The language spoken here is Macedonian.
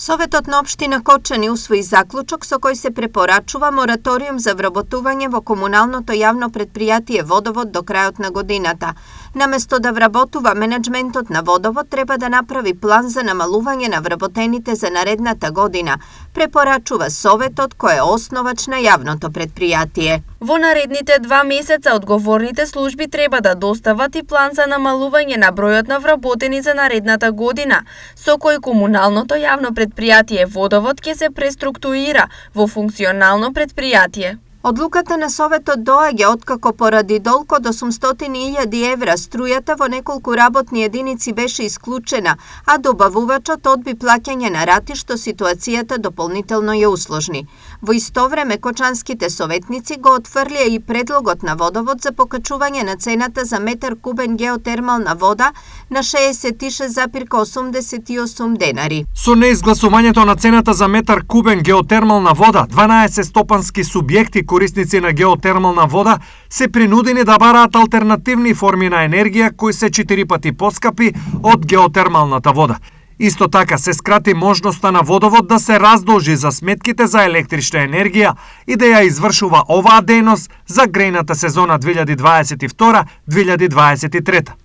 Советот на општина Кочани усвои заклучок со кој се препорачува мораториум за вработување во комуналното јавно предпријатие Водовод до крајот на годината. Наместо да вработува, менеджментот на Водовод треба да направи план за намалување на вработените за наредната година, препорачува Советот кој е основач на јавното предпријатие. Во наредните 2 месеца одговорните служби треба да достават и план за намалување на бројот на вработени за наредната година, со кој комуналното јавно предпријатие Водовод ќе се преструктурира во функционално предпријатие. Одлуката на Советот доаѓа откако поради долг од 800.000 евра струјата во неколку работни единици беше исклучена, а добавувачот одби плаќање на рати што ситуацијата дополнително ја усложни. Во исто време кочанските советници го отфрлија и предлогот на Водовод за покачување на цената за метар кубен геотермална вода на 66,88 денари. Со неизгласувањето на цената за метар кубен геотермална вода, 12 стопански субјекти корисници на геотермална вода се принудени да бараат алтернативни форми на енергија кои се 4 пати поскапи од геотермалната вода. Исто така се скрати можноста на Водовод да се раздолжи за сметките за електрична енергија и да ја извршува оваа дејност за грејната сезона 2022-2023.